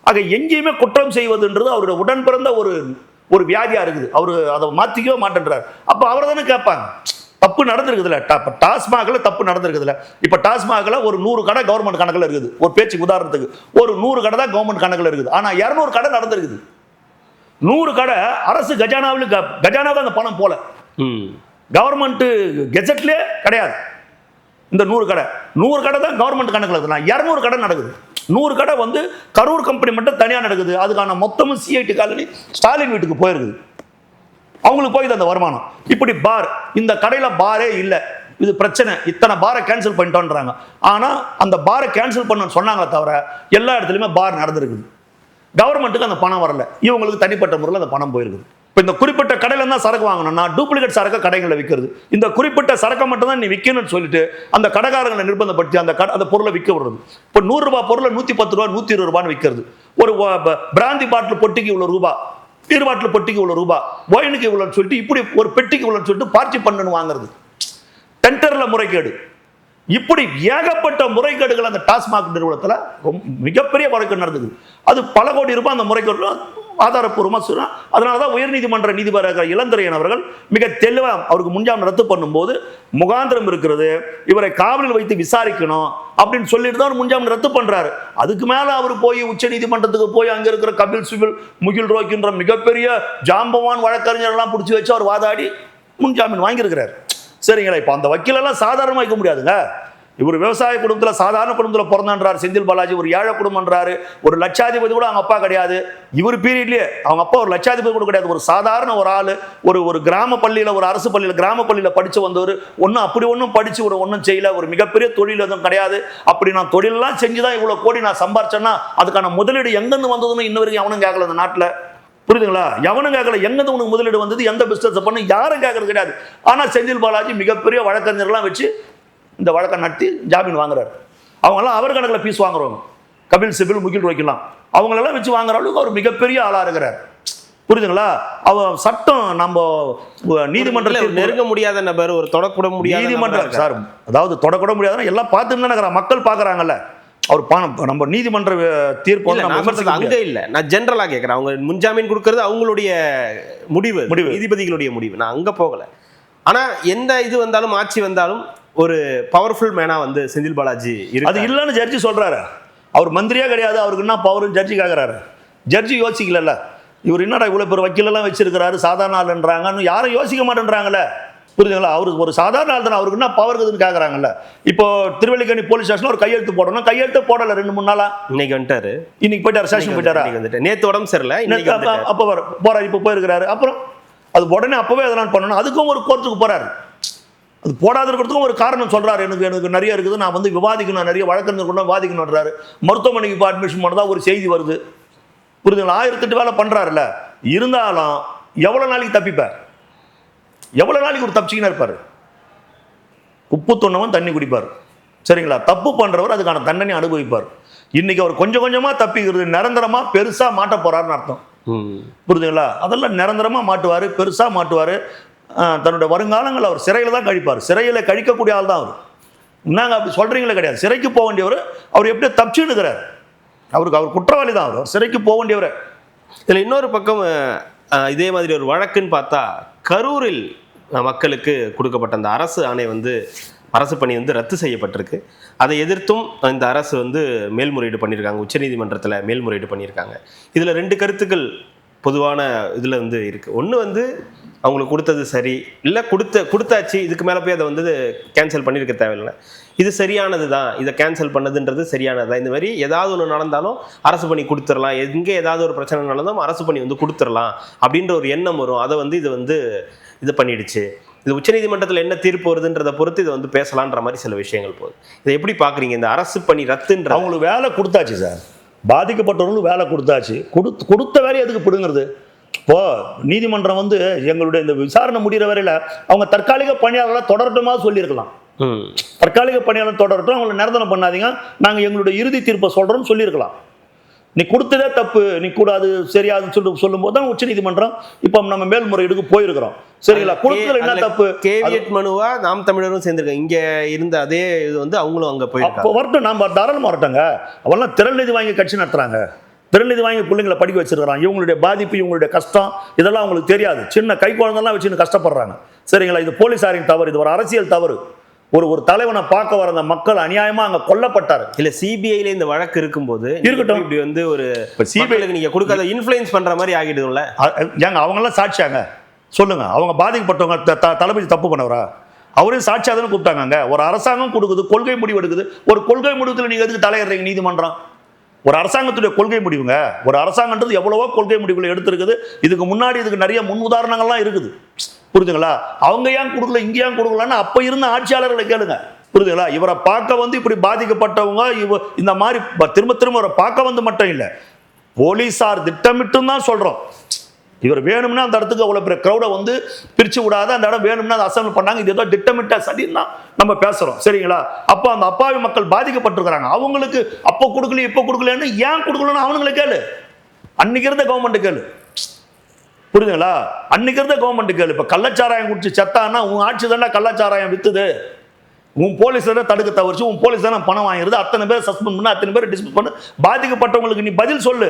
ஆக எங்கேயுமே குற்றம் செய்வதுன்றது அவருடைய உடன் பிறந்த ஒரு வியாதியா இருக்குது. அவரு அதை மாத்திக்கவே மாட்டேன்றார். அப்ப அவரை தானே கேட்பாங்க. தப்பு நடந்திருக்குதுல, டாஸ்மாக்ல தப்பு நடந்திருக்குதுல. இப்ப டாஸ்மாக்ல ஒரு 100 கடை கவர்மெண்ட் கணக்குல இருக்குது. ஒரு பேச்சுக்கு உதாரணத்துக்கு ஒரு 100 கடை தான் கவர்மெண்ட் கணக்குல இருக்குது. ஆனா 200 கடை நடந்திருக்குது. 100 கடை அரசு கஜானாவுக்கு அந்த பணம் போல, கவர்மெண்ட் கெஜெட்லயே கிடையாது. இந்த 100 கடை தான் கவர்மெண்ட் கணக்குல இருக்குது. 200 கடை நடக்குது. 100 கடை வந்து கரூர் கம்பெனி மட்டும் தனியாக நடக்குது. அதுக்கான மொத்தமும் சிஐடி காலனி ஸ்டாலின் வீட்டுக்கு போயிருக்குது. அவங்களுக்கு போய் அந்த வருமானம். இப்படி பார், இந்த கடையில் பாரே இல்லை, இது பிரச்சனை, இத்தனை பாரை கேன்சல் பண்ணிட்டோன்றாங்க. ஆனால் அந்த பாரை கேன்சல் பண்ண சொன்னாங்களே தவிர எல்லா இடத்துலையுமே பார் நடந்திருக்குது. கவர்மெண்ட்டுக்கு அந்த பணம் வரல, இவங்களுக்கு தனிப்பட்ட முறையில் அந்த பணம் போயிருக்குது. இப்போ இந்த குறிப்பிட்ட கடையில தான் சரக்கு வாங்கணும்னா டூப்ளிகேட் சரக்கு கடைகளில் விற்கிறது. இந்த குறிப்பிட்ட சரக்கை மட்டும் தான் நீ விற்கணும்னு சொல்லிட்டு அந்த கடைக்காரங்களை நிர்பந்தப்படுத்தி அந்த பொருளை விற்க விடுறது. இப்போ 100 ரூபாய் பொருளை 110 ரூபா 120 ரூபான்னு விற்கிறது. ஒரு பிராந்தி பாட்டில் பொட்டிக்கு இவ்வளோ ரூபா, பீர் பாட்டில் பொட்டிக்கு இவ்வளோ ரூபா, ஒயினுக்கு இவ்வளோன்னு சொல்லிட்டு இப்படி ஒரு பெட்டிக்கு இவ்வளோன்னு சொல்லிட்டு பார்ட்டி பண்ணு வாங்குறது. டெண்டர்ல முறைகேடு, இப்படி ஏகப்பட்ட முறைகேடுகள் அந்த டாஸ்மாக் நிறுவனத்தில் மிகப்பெரிய முறைகேடு நடந்தது. அது பல கோடி ரூபாய் அந்த முறைகேடு ஆதாரப்பூர்வமாக சொன்னால். அதனால தான் உயர்நீதிமன்ற நீதிபதி இளந்திரையன் அவர்கள் மிக தெளிவாக அவருக்கு முன்ஜாமீன் ரத்து பண்ணும்போது முகாந்திரம் இருக்கிறது, இவரை காவலில் வைத்து விசாரிக்கணும் அப்படின்னு சொல்லிட்டு தான் முன்ஜாமீன் ரத்து பண்றாரு. அதுக்கு மேல அவர் போய் உச்ச நீதிமன்றத்துக்கு போய் அங்க இருக்கிற கபில் சிபில், முகில் ரோக்கின்ற மிகப்பெரிய ஜாம்பவான் வழக்கறிஞர்கள்லாம் பிடிச்சி வச்சு அவர் வாதாடி முன்ஜாமீன் வாங்கியிருக்கிறார். சரிங்களா? இப்போ அந்த வக்கீலெல்லாம் சாதாரணமாக வைக்க முடியாதுங்க. இவர் விவசாய குடும்பத்தில் சாதாரண குடும்பத்தில் பிறந்தான்றார் செந்தில் பாலாஜி. ஒரு ஏழை குடும்பம்ன்றாரு. ஒரு லட்சாதிபதி கூட அவங்க அப்பா கிடையாது. இவர் பீரியட்லேயே அவங்க அப்பா ஒரு லட்சாதிபதி கூட கிடையாது. ஒரு சாதாரண ஒரு ஆள், ஒரு கிராம பள்ளியில், ஒரு அரசு பள்ளியில், கிராம பள்ளியில் படித்து வந்தவர். ஒன்றும் படித்து ஒன்றும் செய்யல. ஒரு மிகப்பெரிய தொழில் எதுவும் கிடையாது. அப்படி நான் தொழிலெல்லாம் செஞ்சு தான் இவ்வளோ கோடி நான் சம்பாரிச்சேன்னா அதுக்கான முதலீடு எங்கேருந்து வந்ததுன்னு இன்ன வரைக்கும் எவனும் கேட்கல இந்த நாட்டில். புரியுதுங்களா? எவனும் கேட்கல எங்கேருந்து உனக்கு முதலீடு வந்தது, எந்த பிஸ்னஸ் பண்ணு, யாரும் கேட்கறது கிடையாது. ஆனால் செந்தில் பாலாஜி மிகப்பெரிய வழக்கறிஞர்லாம் வச்சு இந்த வழக்கை நடத்தி ஜாமீன் வாங்குறாரு. அவங்கெல்லாம் அவர் கணக்கில் பீஸ் வாங்குறவங்க. கபில் சிபில், முகில் ரோக்கிலாம் அவங்களெல்லாம் வச்சு வாங்குற அளவுக்கு அவர் மிகப்பெரிய ஆளாக இருக்கிறார். புரியுதுங்களா? அவ சட்டம் நம்ம நீதிமன்றத்தில் நெருங்க முடியாத நபர், ஒரு தொடக்கூட முடியாத நீதிமன்றம் சார், அதாவது தொடக்கூட முடியாதுன்னா எல்லாம் பார்த்துட்டு தானே மக்கள் பார்க்குறாங்கல்ல. அவர் நம்ம நீதிமன்ற தீர்ப்பு அங்க இல்ல, நான் ஜெனரலா கேட்கிறேன். அவங்க முன்ஜாமீன் கொடுக்கறது அவங்களுடைய முடிவு, நீதிபதிகளுடைய முடிவு. நான் அங்க போகல. ஆனா எந்த இது வந்தாலும், ஆட்சி வந்தாலும் ஒரு பவர்ஃபுல் மேனா வந்து செந்தில் பாலாஜி இருக்கு. அது இல்லைன்னு ஜட்ஜி சொல்றாரு. அவர் மந்திரியா கிடையாது, அவருக்கு என்ன பவர் ஜட்ஜி கேட்கிறாரு. ஜட்ஜி யோசிக்கல, இவர் என்னடா இவ்வளவு பேர் வக்கீலெல்லாம் வச்சிருக்கிறாரு, சாதாரண ஆளுன்றாங்கன்னு யாரும் யோசிக்க மாட்டேன்றாங்களே. புரியுதுங்களா? அவருக்கு ஒரு சாதாரண ஆள் தானே, அவருக்கு என்ன பவர் இருக்குதுன்னு கேட்குறாங்கல்ல. இப்போ திருவல்லிக்கேணி போலீஸ் ஸ்டேஷனில் ஒரு கையெழுத்து போடணும், கையெழுத்து போடலை 2-3 நாளா. இன்னைக்கு வந்துட்டாரு, இன்னைக்கு போயிட்டாரு, ஸ்டேஷன் போயிட்டாரா? நேற்று உடம்பு சரியில்லை, அப்போ போறாரு, இப்போ போயிருக்கிறாரு. அப்புறம் அது உடனே அப்பவே அதெல்லாம் பண்ணணும், அதுக்கும் ஒரு கோர்ட்டுக்கு போறாரு. அது போடாத இருக்கிறதுக்கும் ஒரு காரணம் சொல்றாரு. எனக்கு நிறைய இருக்குது, நான் வந்து விவாதிக்கணும், நிறைய வழக்கறிஞர் கூட வாதிக்கணும்ன்றாரு. மருத்துவமனைக்கு இப்போ அட்மிஷன் பண்ணதா ஒரு செய்தி வருது. புரியுதுங்களா? 1008 வேலை பண்றாருல்ல. இருந்தாலும் எவ்வளவு நாளைக்கு தப்பிப்பார்? எவ்வளவு நாளைக்கு ஒரு தப்பிச்சிக்கினா இருப்பாரு? உப்பு தொன்னவன் தண்ணி குடிப்பார். சரிங்களா? தப்பு பண்றவர் அதுக்கான தண்டனை அனுபவிப்பார். இன்னைக்கு அவர் கொஞ்சம் கொஞ்சமா தப்பிக்கிறது நிரந்தரமா பெருசா மாட்ட போறாருன்னு அர்த்தம். புரியுதுங்களா? அதெல்லாம் நிரந்தரமா மாட்டுவாரு, பெருசா மாட்டுவாரு. தன்னுடைய வருங்காலங்கள் அவர் சிறையில தான் கழிப்பார். சிறையில கழிக்கக்கூடிய ஆள் தான் அவர். நாங்க அப்படி சொல்றீங்களே கிடையாது. சிறைக்கு போக வேண்டியவர் அவர் எப்படி தப்பிச்சுன்னு இருக்கிறார்? அவர் குற்றவாளி தான். அவர் சிறைக்கு போக வேண்டியவர். இதில் இன்னொரு பக்கம் இதே மாதிரி ஒரு வழக்குன்னு பார்த்தா, கரூரில் மக்களுக்கு கொடுக்கப்பட்ட அந்த அரசு ஆணை வந்து அரசு பணி வந்து ரத்து செய்யப்பட்டிருக்கு. அதை எதிர்த்தும் இந்த அரசு வந்து மேல்முறையீடு பண்ணியிருக்காங்க, உச்சநீதிமன்றத்தில் மேல்முறையீடு பண்ணியிருக்காங்க. இதில் 2 கருத்துக்கள் பொதுவான இதில் வந்து இருக்குது. ஒன்று வந்து அவங்களுக்கு கொடுத்தது சரி இல்லை, கொடுத்தாச்சு, இதுக்கு மேலே போய் அதை வந்து கேன்சல் பண்ணியிருக்க தேவையில்லை, இது சரியானது தான், இதை கேன்சல் பண்ணதுன்றது சரியானது தான். இந்த மாதிரி ஏதாவது ஒன்று நடந்தாலும் அரசு பண்ணி கொடுத்துடலாம், எங்கே ஏதாவது ஒரு பிரச்சனை நடந்தாலும் அரசு பண்ணி வந்து கொடுத்துடலாம் அப்படின்ற ஒரு எண்ணம் வரும். அதை வந்து இது பண்ணிடுச்சு. இது உச்சநீதிமன்றத்தில் என்ன தீர்ப்பு வருதுன்றதை பொறுத்து இதை வந்து பேசலான்ற மாதிரி சில விஷயங்கள் போகுது. இதை எப்படி பார்க்குறீங்க? இந்த அரசு பணி ரத்துன்ற அவங்களுக்கு வேலை கொடுத்தாச்சு சார், பாதிக்கப்பட்டவங்களுக்கு வேலை கொடுத்தாச்சு. கொடுத்த வேலையை எதுக்கு பிடுங்கிறது? இப்போ நீதிமன்றம் வந்து எங்களுடைய இந்த விசாரணை முடிகிற வரையில அவங்க தற்காலிக பணியாளர்களை தொடரட்டுமா சொல்லியிருக்கலாம். தற்காலிக பணியாளர் தொடரட்டும், அவங்களை நிரந்தரம் பண்ணாதீங்க, நாங்கள் எங்களுடைய இறுதி தீர்ப்பை சொல்றோம்னு சொல்லியிருக்கலாம். நீ கொடுத்ததே தப்பு, நீ கூடாது, சரியாதுன்னு சொல்லும் போது தான் உச்சநீதிமன்றம் இப்போ நம்ம மேல்முறையீடுக்கு போயிருக்கிறோம். சரிங்களா? கொடுத்ததுல என்ன தப்பு? கேவியட் மனுவா நாம் தமிழரும் சேர்ந்திருக்காங்க. இங்க இருந்த அதே இது வந்து அவங்களும் அங்க போயிருக்காங்க. வரட்டும், நாம தாராளமாக வரட்டோங்க. அவெல்லாம் திரள் நிதி வாங்கி கட்சி நடத்துறாங்க, திரள் நிதி வாங்கி பிள்ளைங்களை படிக்க வச்சிருக்கிறாங்க. இவங்களுடைய பாதிப்பு, இவங்களுடைய கஷ்டம் இதெல்லாம் அவங்களுக்கு தெரியாது. சின்ன கை குழந்தைலாம் வச்சுன்னு கஷ்டப்படுறாங்க. சரிங்களா? இது போலீசாரின் தவறு, இது ஒரு அரசியல் தவறு. ஒரு தலைவனை பார்க்க வர அந்த மக்கள் அநியாயமா அங்க கொல்லப்பட்டாரு. இல்ல, சிபிஐல இந்த வழக்கு இருக்கும்போது இருக்கட்டும், இப்படி வந்து ஒரு சிபிஐக்கு நீங்க கொடுக்காத இன்ஃப்ளூயன்ஸ் பண்ற மாதிரி ஆகிடும்ல. ஏங்க அவங்க எல்லாம் சாட்சியாங்க, சொல்லுங்க. அவங்க பாதிக்கப்பட்டவங்க தளபதி தப்பு பண்ணவரா? அவரையும் சாட்சியா தானே கூப்பிட்டாங்க. ஒரு அரசாங்கம் கொடுக்குது, கொள்கை முடிவு எடுக்குது. ஒரு கொள்கை முடிவுல நீங்க எதுக்கு தலையிடுறீங்க? நீதிமன்றம் ஒரு அரசாங்கத்துடைய கொள்கை முடிவுங்க. ஒரு அரசாங்கன்றது எவ்வளவோ கொள்கை முடிவுகளை எடுத்திருக்குது. இதுக்கு முன்னாடி இதுக்கு நிறைய முன் உதாரணங்கள்லாம் இருக்குது. புரியுதுங்களா? அவங்க ஏன் கொடுக்கல, இங்க ஏன் கொடுக்கலன்னு அப்ப இருந்த ஆட்சியாளர்களை கேளுங்க. புரியுதுங்களா? இவரை பார்க்க வந்து இப்படி பாதிக்கப்பட்டவங்க இந்த மாதிரி திரும்ப திரும்ப இவரை பார்க்க வந்து மட்டும் இல்லை, போலீசார் திட்டமிட்டும் தான் சொல்றோம். இவர் வேணும்னா அந்த இடத்துக்கு அவ்வளவு பெரிய கிரௌடை வந்து பிரிச்சு விடாத, அந்த இடம் வேணும்னா அதை அசம்பிள் பண்ணாங்க. இது ஏதோ திட்டமிட்ட சதின்னு தான் நம்ம பேசுறோம். சரிங்களா? அப்போ அந்த அப்பாவி மக்கள் பாதிக்கப்பட்டிருக்கிறாங்க. அவங்களுக்கு அப்போ கொடுக்கல, இப்போ கொடுக்கலன்னு ஏன் கொடுக்கலன்னு அவனுங்களை கேளு. அன்னைக்கு இருந்த கவர்மெண்ட் கேளு. புரியுதுங்களா? அன்னைக்கு இருந்த கவர்மெண்ட் கேளு. இப்ப கள்ளச்சாராயம் குடிச்சு செத்தான்னா உன் ஆட்சி தானே கள்ளச்சாராயம் வித்துது, உன் போலீஸ் தானே தடுக்க தவறிச்சு, உன் போலீஸ் தானே பணம் வாங்கிடுது, அத்தனை பேர் சஸ்பெண்ட் பண்ணு, அத்தனை பேர் டிஸ்மிஸ் பண்ணு. பாதிக்கப்பட்டவங்களுக்கு நீ பதில் சொல்லு,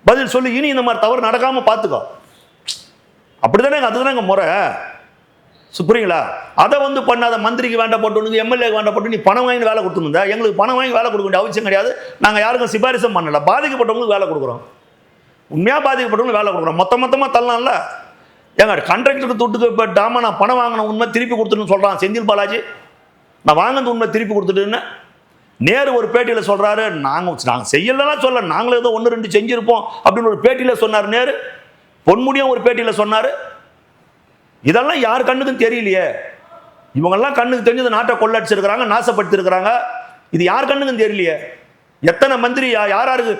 பதில் சொல்லி இனி இந்த மாதிரி தவறு நடக்காம பார்த்துக்கோ. அப்படித்தானே, அதுதானே முறை. புரியுங்களா? அதை வந்து பண்ணாத மந்திரிக்கு வேண்டப்பட்டு, எம்எல்ஏக்கு வேண்டப்பட்டு நீ பணம் வாங்கி வேலை கொடுத்துருந்தா, எங்களுக்கு பணம் வாங்கி வேலை கொடுக்க வேண்டிய அவசியம் கிடையாது. நாங்கள் யாருக்கும் சிபாரிசும் பண்ணல, பாதிக்கப்பட்டவங்களுக்கு வேலை கொடுக்குறோம். உண்மையாக பாதிக்கப்பட்டவங்களுக்கு வேலை கொடுக்குறோம். மொத்தமாக தரலாம்ல. ஏங்க கான்ட்ராக்டருக்கு துட்டுக்கு இப்போ டாமா நான் பணம் வாங்கின உண்மை திருப்பி கொடுத்துட்டுன்னு சொல்கிறான் செந்தில் பாலாஜி. நான் வாங்கினது உண்மை திருப்பி கொடுத்துட்டுன்னு நேரு ஒரு பேட்டியில் சொல்கிறாரு. நாங்கள் செய்யலாம் சொல்ல, நாங்களும் ஏதோ 1-2 செஞ்சுருப்போம் அப்படின்னு ஒரு பேட்டியில் சொன்னார் நேரு. பொன்முடியும் ஒரு பேட்டியில் சொன்னார். இதெல்லாம் யார் கண்ணுக்கும் தெரியலையே. இவங்கெல்லாம் கண்ணுக்கு தெரிஞ்சது நாட்டை கொள்ளடிச்சிருக்கிறாங்க, நாசப்படுத்திருக்கிறாங்க. இது யார் கண்ணுக்கும் தெரியலையே. எத்தனை மந்திரி யாருக்கு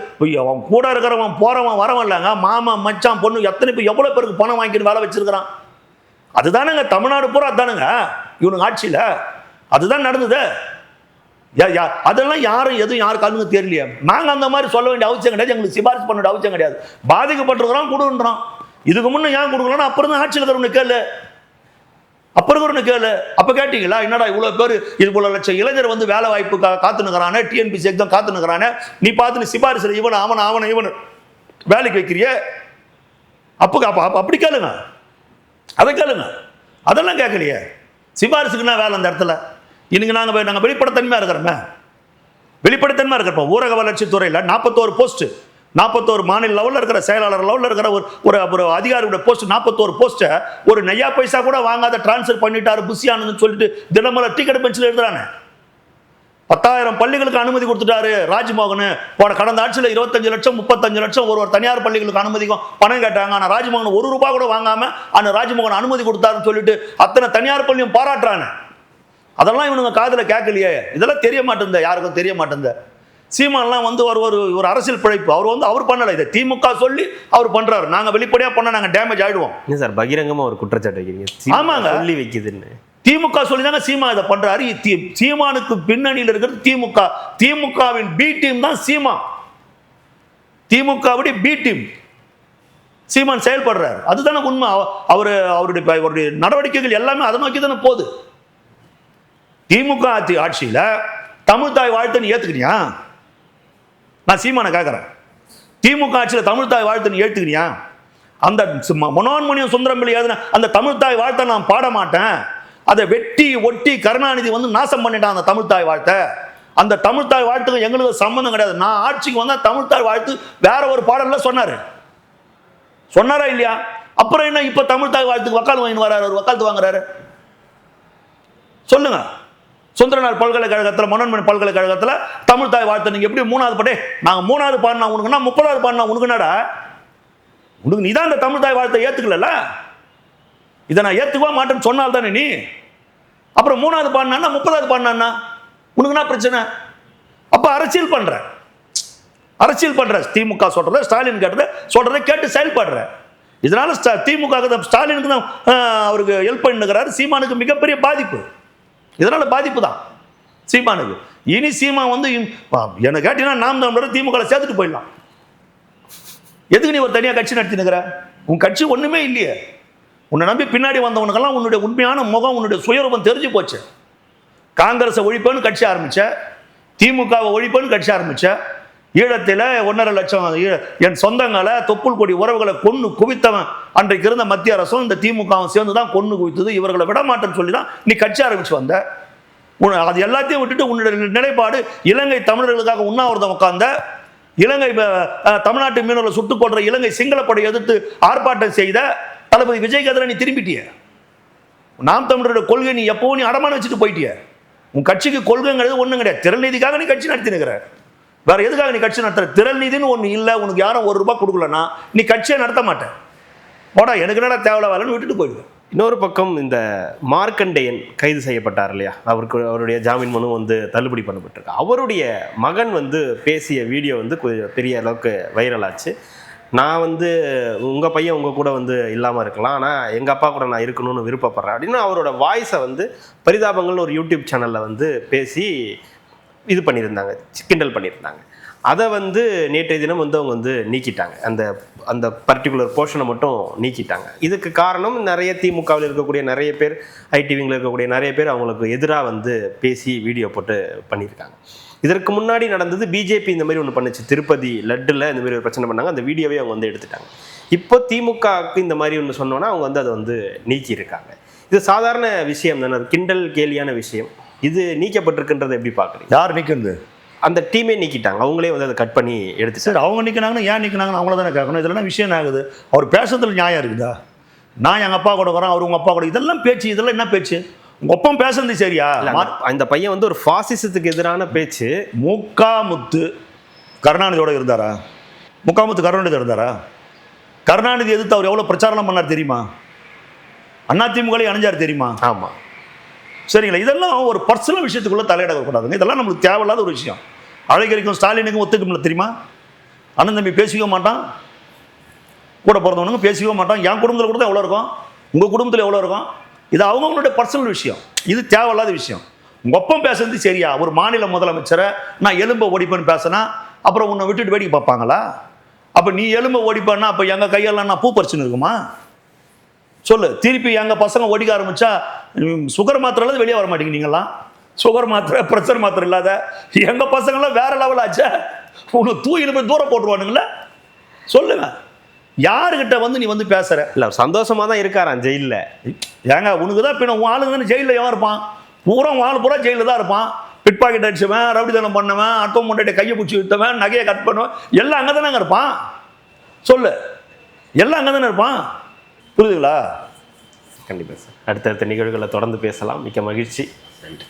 அவன் கூட இருக்கிறவன் போறவன் வரவன் இல்லைங்க, மாமா மச்சான் பொண்ணு எத்தனை பேர் எவ்வளோ பேருக்கு பணம் வாங்கிட்டு வேலை வச்சிருக்கிறான். அதுதானுங்க தமிழ்நாடு பூரா அதுதானுங்க இவனுங்க ஆட்சியில் அதுதான் நடந்தது. அதெல்லாம் எதுவும் யார் கண்ணுக்கு தெரியலையே. நாங்கள் அந்த மாதிரி சொல்ல வேண்டிய அவசியம் கிடையாது, எங்களுக்கு சிபாரிசு பண்ண வேண்டிய அவசியம் கிடையாது. பாதிக்கப்பட்டிருக்கிறோம் கொடுன்றோம். இதுக்கு முன்னே ஏன் கொடுக்கலன்னா அப்புறம் தான் ஆட்சியில் இருக்கிறவனு கேளு, அப்புறம் கேளு. அப்ப கேட்டீங்களா என்னடா இவ்வளவு பேர் இவ்வளவு லட்சம் இளைஞர் வந்து வேலை வாய்ப்பு காத்துனுக்கிறானே, டிஎன்பிசி எக்ஸாம் காத்துனுக்கிறானே, நீ பார்த்து சிபாரிசு இவன் வேலைக்கு வைக்கிறிய? அப்படி கேளுங்க, அதை கேளுங்க. அதெல்லாம் கேட்கலையே. சிபாரிசுக்குன்னா வேலை அந்த இடத்துல. இன்னைக்கு நாங்கள் வெளிப்படைத்தன்மையா இருக்கிறோமே, வெளிப்படைத்தன்மையா இருக்கிறப்ப ஊரக வளர்ச்சி துறையில் 41 போஸ்ட் 41 மாநில லெவலில் இருக்கிற செயலாளர் லெவலில் இருக்கிற ஒரு அதிகாரியோட போஸ்ட் 41 போஸ்ட்டை ஒரு நையா பைசா கூட வாங்காத டிரான்ஸ்ஃபர் பண்ணிட்டாரு புஷியானதுன்னு சொல்லிட்டு தினமலர் டிக்கெட் பெஞ்சில் எழுதுறானே. 10,000 பள்ளிகளுக்கு அனுமதி கொடுத்துட்டாரு ராஜ்மோகன். கடந்த ஆட்சியில் 25 லட்சம் 35 லட்சம் ஒரு தனியார் பள்ளிகளுக்கு அனுமதிக்கும் பணம் கேட்டாங்க. ஆனால் ராஜ்மோகன் ₹1 கூட வாங்காம அந்த ராஜ்மோகன் அனுமதி கொடுத்தாருன்னு சொல்லிட்டு அத்தனை தனியார் பள்ளியும் பாராட்டுறாங்க. அதெல்லாம் இவனுங்க காதில் கேட்கலையே. இதெல்லாம் தெரிய மாட்டேங்குது, யாருக்கும் தெரிய மாட்டேங்குது. சீமான்லாம் வந்து ஒரு அரசியல் பிழைப்பு அவர் பண்ணலை. இதை திமுக சொல்லி அவர் பண்றாரு. நாங்க வெளிப்படையா பண்ண நாங்க டேமேஜ் ஆயிடுவோம். சார் பகிரங்கமா ஒரு குற்றச்சாட்டு வைக்கிறீங்க. ஆமாங்க, சொல்லி வைக்குதுன்னு திமுக சொல்லி தாங்க சீமா இதை பண்றாரு. சீமானுக்கு பின்னணியில் இருக்கிறது திமுக. திமுகவின் பி டீம் தான் சீமா. திமுகவுடைய பி டீம் சீமான் செயல்படுறாரு. அதுதானே உண்மை. அவருடைய நடவடிக்கைகள் எல்லாமே அதை நோக்கி தானே போகுது. திமுக ஆட்சியில தமிழ் தாய் வாழ்த்து நீ ஏத்துக்கிறியா? நான் சீமான கேட்கிறேன். திமுக ஆட்சியில் தமிழ் தாய் வாழ்த்து நீ ஏத்துக்கிறியா? அந்த மனோன்மணியம் சுந்தரம் பிள்ளை எழுதின அந்த தமிழ் தாய் வாழ்த்தை நான் பாட மாட்டேன். அதை வெட்டி ஒட்டி கருணாநிதி வந்து நாசம் பண்ணிட்டான் அந்த தமிழ் தாய் வாழ்த்தை. அந்த தமிழ் தாய் வாழ்த்துக்கு எங்களுக்கு சம்பந்தம் கிடையாது. நான் ஆட்சிக்கு வந்தா தமிழ் தாய் வாழ்த்து வேற ஒரு பாடல்ல சொன்னாரா இல்லையா? அப்புறம் என்ன இப்ப தமிழ் தாய் வாழ்த்துக்கு வக்கால் வாங்கி வராரு, ஒரு வக்காலத்து வாங்குறாரு? சொல்லுங்க. சுந்தரனார் பல்கலைக்கழகத்தில் மனோன்மணி பல்கலைக்கழகத்தில் தமிழ் தாய் வாழ்த்து நீங்க எப்படி 3வது பட்டே நாங்க 3வது பாடினா உனக்குன்னா 30வது பாடினா உனக்கு என்னடா? உனக்கு நீதான் இந்த தமிழ் தாய் வாழ்த்தை ஏத்துக்கல. இதை நான் ஏத்துக்கவா மாட்டேன்னு சொன்னால் தானே நீ. அப்புறம் 3வது பாடினா 30வது பாடினா உனக்கு என்ன பிரச்சனை? அப்ப அரசியல் பண்ற திமுக சொல்றத ஸ்டாலின் சொல்றதை கேட்டு செயல்படுற. இதனால திமுக ஸ்டாலினுக்கு தான் அவருக்கு ஹெல்ப் பண்ணுகிறாரு. சீமானுக்கு மிகப்பெரிய பாதிப்பு. இதனால பாதிப்பு தான் சீமானுக்கு. இனி சீமா வந்து என்ன கேட்டீங்கன்னா நாம் தமிழர் திமுக சேர்த்துட்டு போயிடலாம். எதுக்கு நீ ஒரு தனியாக கட்சி நடத்தினுக்கிற? உன் கட்சி ஒண்ணுமே இல்லையே. உன்னை நம்பி பின்னாடி வந்தவனுக்கெல்லாம் உன்னுடைய உண்மையான முகம், உன்னுடைய சுயரூபம் தெரிஞ்சு போச்சு. காங்கிரஸை ஒழிப்பேன்னு கட்சி ஆரம்பிச்ச, திமுகவை ஒழிப்பேன்னு கட்சி ஆரம்பிச்ச, ஈழத்தில் 1.5 லட்சம் என் சொந்தங்களை தொப்புள் கொடி உறவுகளை கொன்னு குவித்தவன் அன்றைக்கு இருந்த மத்திய அரசும் இந்த திமுகவும் சேர்ந்து தான் கொன்னு குவித்தது. இவர்களை விடமாட்டேன்னு சொல்லி தான் நீ கட்சி ஆரம்பிச்சு வந்த. அது எல்லாத்தையும் விட்டுட்டு உன்னுடைய நிலைப்பாடு இலங்கை தமிழர்களுக்காக உண்ணாவிரதம் உட்கார்ந்த, இலங்கை தமிழ்நாட்டு மீனவர்களை சுட்டுக் கொன்ற இலங்கை சிங்களப்படை எதிர்த்து ஆர்ப்பாட்டம் செய்த தளபதி விஜய்க்கு எதிராக நீ திரும்பிட்டிய. நாம் தமிழருடைய கொள்கை நீ எப்பவும் நீ அடமான வச்சுட்டு போயிட்டிய. உன் கட்சிக்கு கொள்கைங்கிறது ஒண்ணும் கிடையாது. திரள் நீதிக்காக நீ கட்சி நடத்தினுக்கிற. வேற எதுக்காக நீ கட்சி நடத்துற? திரள் நீதினு ஒண்ணு இல்லை. உனக்கு யாரும் ₹1 கொடுக்கலன்னா நீ கட்சியை நடத்த மாட்டேன். போடா, எனக்கு என்னடா தேவையில்லைன்னு விட்டுட்டு போயிடுவேன். இன்னொரு பக்கம் இந்த மார்க்கண்டேயன் கைது செய்யப்பட்டார் இல்லையா, அவருடைய ஜாமீன் மனு வந்து தள்ளுபடி பண்ணப்பட்டிருக்கு. அவருடைய மகன் வந்து பேசிய வீடியோ வந்து பெரிய அளவுக்கு வைரல் ஆச்சு. நான் வந்து உங்கள் பையன் உங்கள் கூட வந்து இல்லாமல் இருக்கலாம், ஆனால் எங்கள் அப்பா கூட நான் இருக்கணும்னு விருப்பப்படுறேன் அப்படின்னு அவரோட வாய்ஸை வந்து பரிதாபங்கள்னு ஒரு யூடியூப் சேனலில் வந்து பேசி இது பண்ணியிருந்தாங்க, கிண்டல் பண்ணியிருந்தாங்க. அதை வந்து நேற்றைய தினம் வந்து அவங்க வந்து நீக்கிட்டாங்க. அந்த பர்டிகுலர் போர்ஷனை மட்டும் நீக்கிட்டாங்க. இதுக்கு காரணம் நிறைய திமுகவில் இருக்கக்கூடிய நிறைய பேர், ஐடிவிங்கில் இருக்கக்கூடிய நிறைய பேர் அவங்களுக்கு எதிராக வந்து பேசி வீடியோ போட்டு பண்ணியிருக்காங்க. இதற்கு முன்னாடி நடந்தது பிஜேபி இந்த மாதிரி ஒன்று பண்ணுச்சு. திருப்பதி லட்டில் இந்த மாதிரி ஒரு பிரச்சனை பண்ணாங்க. அந்த வீடியோவே அவங்க வந்து எடுத்துட்டாங்க. இப்போ திமுகவுக்கு இந்த மாதிரி ஒன்று சொன்னோன்னா அவங்க வந்து அதை வந்து நீக்கியிருக்காங்க. இது சாதாரண விஷயம் தானே, கிண்டல் கேலியான விஷயம். இது நீக்கப்பட்டிருக்குன்றதை எப்படி பார்க்குறீங்க? யார் நீக்கிறது? அந்த டீமே நீக்கிட்டாங்க. அவங்களே வந்து அதை கட் பண்ணி எடுத்து. சரி, அவங்க நீக்கினாங்கன்னா ஏன் நீக்கினாங்கன்னு அவங்கள தானே கேட்கணும். இதெல்லாம் விஷயம் என்ன ஆகுது? அவர் பேசுறதுல நியாயம் இருக்குதா? நான் எங்கள் அப்பா கூட வரேன், அவர் உங்கள் அப்பா கூட, இதெல்லாம் பேச்சு. இதெல்லாம் என்ன பேச்சு? உங்கள் ஒப்பம் பேசுறது சரியா? இந்த பையன் வந்து ஒரு ஃபாசிசத்துக்கு எதிரான பேச்சு. முத்து கருணாநிதியோட இருந்தாரா? முத்து கருணாநிதி இருந்தாரா? கருணாநிதி எதிர்த்து அவர் எவ்வளோ பிரச்சாரம் பண்ணார் தெரியுமா? அதிமுக அணிஞ்சார் தெரியுமா? ஆமாம். சரிங்களா? இதெல்லாம் ஒரு பர்சனல் விஷயத்துக்குள்ள தலையிடக்கூடாதுங்க. இதெல்லாம் நம்மளுக்கு தேவையில்லாத ஒரு விஷயம். அழகிரிக்கும் ஸ்டாலினுக்கும் ஒத்துக்கல தெரியுமா? அண்ணன் தம்பி பேசிக்க மாட்டான், கூட பிறந்தவனுங்க பேசிக்க மாட்டான். என் குடும்பத்தில் கூட தான் எவ்வளோ இருக்கும், உங்கள் குடும்பத்தில் எவ்வளோ இருக்கும். இது அவங்களுடைய பர்சனல் விஷயம். இது தேவையில்லாத விஷயம். உங்கள் ஒப்பம் பேசுறது சரியா? ஒரு மாநில முதலமைச்சரை நான் எலும்பை ஓடிப்பேன்னு பேசினா அப்புறம் உன்னை விட்டுட்டு வேடிக்கை பார்ப்பாங்களா? அப்போ நீ எலும்பை ஓடிப்பேன்னா அப்போ எங்கள் கையெல்லாம் நான் பூ பறிச்சுன்னு இருக்குமா? சொல்லு. திருப்பி எங்கள் பசங்க ஓடிக்க ஆரம்பிச்சா சுகர் மாத்திரை இல்லாத வெளியே வர மாட்டேங்க. நீங்களாம் சுகர் மாத்திரை ப்ரெஷர் மாத்திரை இல்லாத எங்கள் பசங்களாம் வேற லெவல் ஆச்சா? உனக்கு தூயில போய் தூரம் போட்டுருவானுங்களே. சொல்லுங்க, யாருக்கிட்ட வந்து நீ வந்து பேசுற? இல்லை, சந்தோஷமா தான் இருக்காரான் ஜெயிலில். ஏங்க உனக்கு தான் பின்ன உன் ஆளுங்க தானே ஜெயிலில் எவன் இருப்பான்? பூரா ஆள் பூரா ஜெயிலில் தான் இருப்பான். பிட் பாக்கெட் அடிச்சவன், ரவுடித்தனம் பண்ணவன், அட்டோ முன்னாடி கையை பிடிச்சி விட்டவன், நகையை கட் பண்ணுவன், எல்லாம் அங்கே தானே இருப்பான். சொல்லு, எல்லாம் அங்கே தானே இருப்பான். புரியுதுங்களா? கண்டிப்பாக சார். அடுத்தடுத்த நிகழ்வுகளை தொடர்ந்து பேசலாம். மிக்க மகிழ்ச்சி. நன்றி.